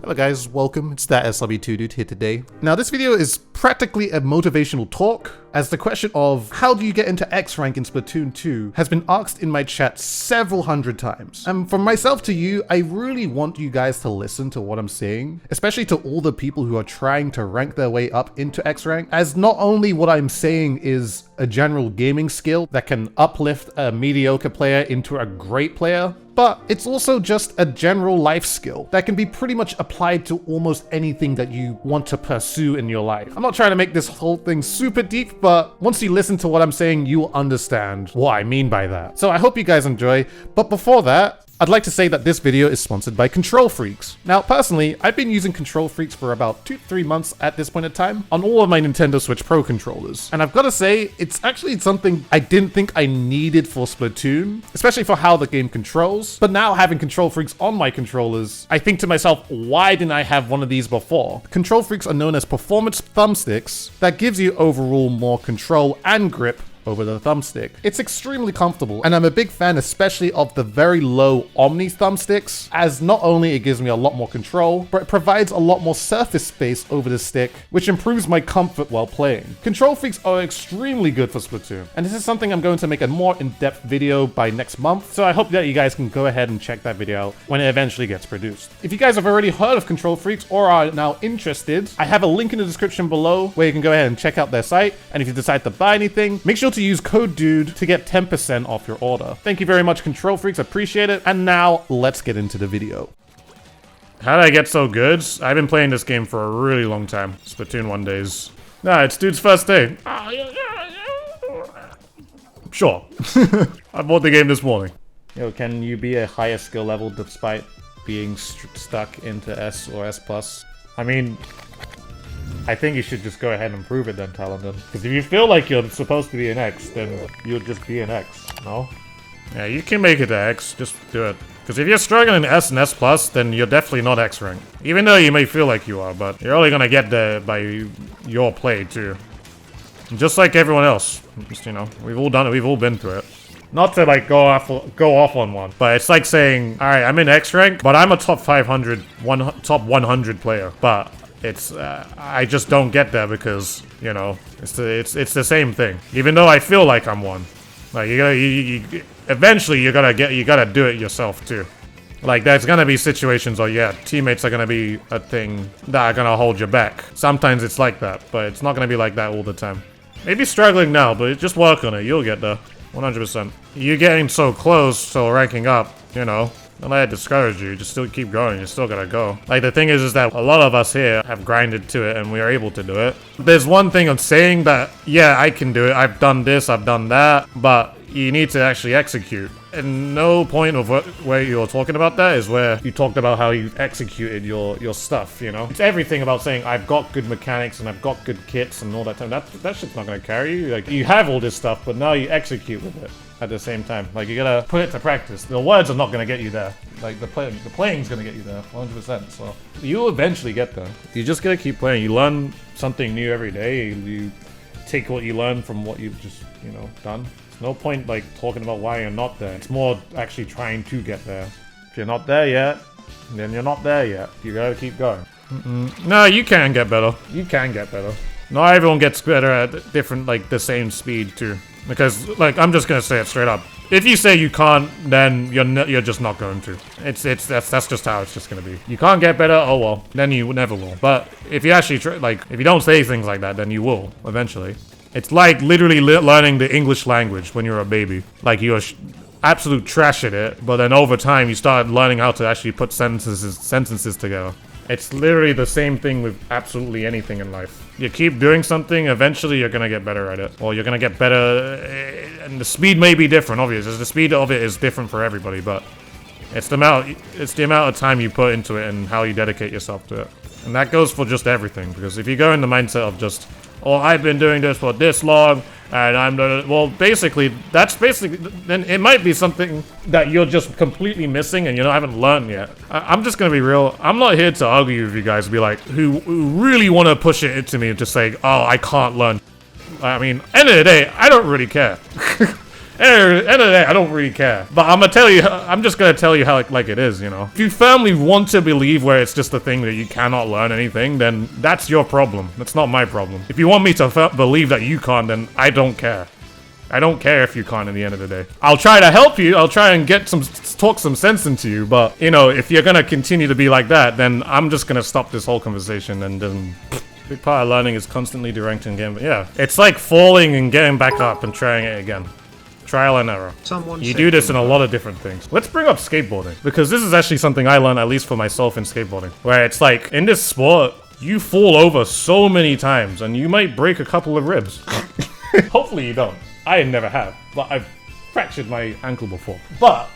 Hello guys, welcome. It's that SW2 dude here today. Now this video is practically a motivational talk, as the question of how do you get into X rank in Splatoon 2 has been asked in my chat several hundred times. And from myself to you, I really want you guys to listen to what I'm saying, especially to all the people who are trying to rank their way up into X rank, as not only what I'm saying is a general gaming skill that can uplift a mediocre player into a great player, but it's also just a general life skill that can be pretty much applied to almost anything that you want to pursue in your life. I'm not trying to make this whole thing super deep, but once you listen to what I'm saying, you'll understand what I mean by that. So I hope you guys enjoy, but before that, I'd like to say that this video is sponsored by Control Freaks. Now, personally, I've been using Control Freaks for about 2-3 months at this point in time on all of my Nintendo Switch Pro controllers. And I've got to say, it's actually something I didn't think I needed for Splatoon, especially for how the game controls. But now having Control Freaks on my controllers, I think to myself, why didn't I have one of these before? Control Freaks are known as performance thumbsticks that gives you overall more control and grip over the thumbstick. It's extremely comfortable, and I'm a big fan especially of the very low Omni thumbsticks, as not only it gives me a lot more control, but it provides a lot more surface space over the stick, which improves my comfort while playing. Control Freaks are extremely good for Splatoon, and this is something I'm going to make a more in-depth video by next month, so I hope that you guys can go ahead and check that video out when it eventually gets produced. If you guys have already heard of Control Freaks or are now interested, I have a link in the description below where you can go ahead and check out their site, and if you decide to buy anything, make sure to use code DUDE to get 10% off your order. Thank you very much, Control Freaks, appreciate it. And now, let's get into the video. How did I get so good? I've been playing this game for a really long time. Splatoon 1 days. Nah, it's Dude's first day. Sure. I bought the game this morning. Yo, can you be a higher skill level despite being stuck into S or S+? I mean, I think you should just go ahead and prove it then, Talenton. Because if you feel like you're supposed to be an X, then you'll just be an X, no? Yeah, you can make it to X, just do it. Because if you're struggling in S and S+, then you're definitely not X rank. Even though you may feel like you are, but you're only gonna get there by your play too. Just like everyone else. Just, you know, we've all done it, we've all been through it. Not to like go off on one, but it's like saying, alright, I'm in X rank, but I'm a top 500, top 100 player, but it's I just don't get there because, you know, it's the same thing. Even though I feel like I'm one, like eventually you gotta do it yourself too. Like there's gonna be situations where yeah, teammates are gonna be a thing that are gonna hold you back. Sometimes it's like that, but it's not gonna be like that all the time. Maybe struggling now, but just work on it. You'll get there, 100%. You're getting so close, so ranking up, you know. Don't let it discourage you, just still keep going, you still gotta go. Like the thing is that a lot of us here have grinded to it and we are able to do it. There's one thing of saying that, yeah, I can do it, I've done this, I've done that, but you need to actually execute. And no point of where you're talking about that is where you talked about how you executed your stuff, you know? It's everything about saying, I've got good mechanics and I've got good kits and all that time. That shit's not gonna carry you. Like, you have all this stuff, but now you execute with it at the same time. Like, you gotta put it to practice. The words are not gonna get you there. Like, the playing's gonna get you there, 100%. So, you'll eventually get there. You just gotta keep playing. You learn something new every day. You take what you learn from what you've just, you know, done. No point like talking about why you're not there. It's more actually trying to get there. If you're not there yet, then you're not there yet. You gotta keep going. No, you can get better. You can get better. Not everyone gets better at different, like, the same speed too. Because, like, I'm just gonna say it straight up. If you say you can't, then you're just not going to. That's just how it's just gonna be. You can't get better, oh well, then you never will. But if you actually if you don't say things like that, then you will eventually. It's like literally learning the English language when you're a baby. Like you're absolute trash at it, but then over time you start learning how to actually put sentences together. It's literally the same thing with absolutely anything in life. You keep doing something, eventually you're gonna get better at it. Or you're gonna get better, and the speed may be different, obviously. The speed of it is different for everybody, but it's the amount of time you put into it and how you dedicate yourself to it. And that goes for just everything, because if you go in the mindset of just, oh, I've been doing this for this long, and I'm well, basically, then it might be something that you're just completely missing and you haven't learned yet. I'm just gonna be real. I'm not here to argue with you guys and be like, who really want to push it into me and just say, oh, I can't learn. I mean, end of the day, I don't really care. End of the day, I don't really care. But I'm just gonna tell you how like it is, you know. If you firmly want to believe where it's just a thing that you cannot learn anything, then that's your problem. That's not my problem. If you want me to believe that you can't, then I don't care. I don't care if you can't at the end of the day. I'll try to help you. I'll try and talk some sense into you. But, you know, if you're gonna continue to be like that, then I'm just gonna stop this whole conversation and then... Big part of learning is constantly directing game. Yeah, it's like falling and getting back up and trying it again. Trial and error. You do this in a lot of different things. Let's bring up skateboarding, because this is actually something I learned, at least for myself, in skateboarding. Where it's like, in this sport, you fall over so many times and you might break a couple of ribs. Hopefully you don't. I never have, but I've fractured my ankle before. But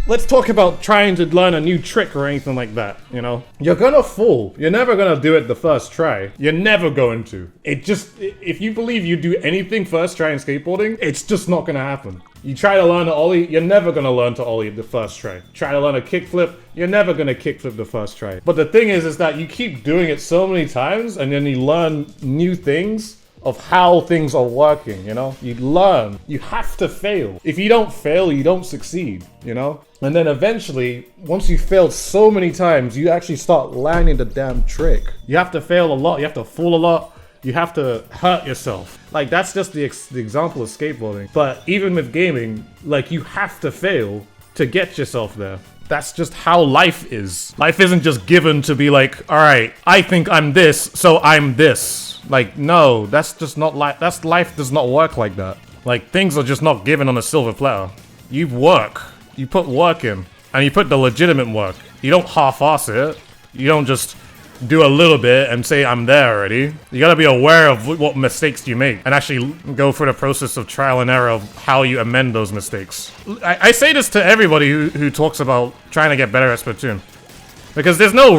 let's talk about trying to learn a new trick or anything like that, you know? You're gonna fall. You're never gonna do it the first try. You're never going to. If you believe you do anything first try in skateboarding, it's just not gonna happen. You try to learn to ollie, you're never gonna learn to ollie the first try. Try to learn a kickflip, you're never gonna kickflip the first try. But the thing is that you keep doing it so many times and then you learn new things of how things are working, you know? You learn. You have to fail. If you don't fail, you don't succeed, you know? And then eventually, once you failed so many times, you actually start landing the damn trick. You have to fail a lot. You have to fall a lot. You have to hurt yourself. Like, that's just the example of skateboarding. But even with gaming, like, you have to fail to get yourself there. That's just how life is. Life isn't just given to be like, all right, I think I'm this, so I'm this. Like, no, that's just not life. Life does not work like that. Like, things are just not given on a silver platter. You work. You put work in. And you put the legitimate work. You don't half-ass it. You don't just do a little bit and say, I'm there already. You gotta be aware of what mistakes you make and actually go through the process of trial and error of how you amend those mistakes. I say this to everybody who talks about trying to get better at Splatoon. Because there's no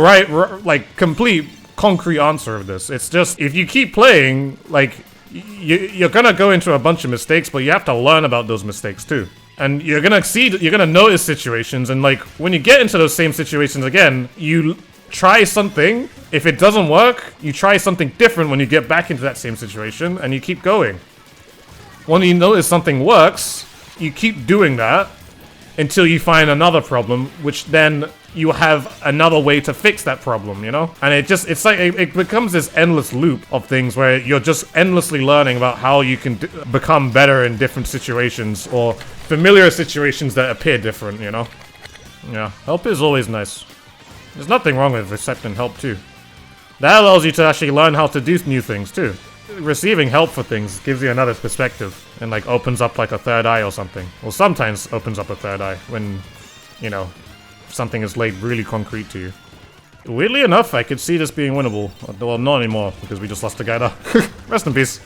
like, complete concrete answer of this. It's just, if you keep playing, like, you're gonna go into a bunch of mistakes, but you have to learn about those mistakes too. And you're gonna notice situations, and like, when you get into those same situations again, you try something. If it doesn't work, you try something different when you get back into that same situation, and you keep going. When you notice something works, you keep doing that until you find another problem, which then you have another way to fix that problem, you know? And it's like, it becomes this endless loop of things where you're just endlessly learning about how you can become better in different situations, or familiar situations that appear different, you know? Yeah, help is always nice. There's nothing wrong with accepting help too. That allows you to actually learn how to do new things too. Receiving help for things gives you another perspective and like opens up like a third eye or something. Well, sometimes opens up a third eye when, you know, something is laid really concrete to you. Weirdly enough, I could see this being winnable. Well, not anymore, because we just lost a guy there. Rest in peace.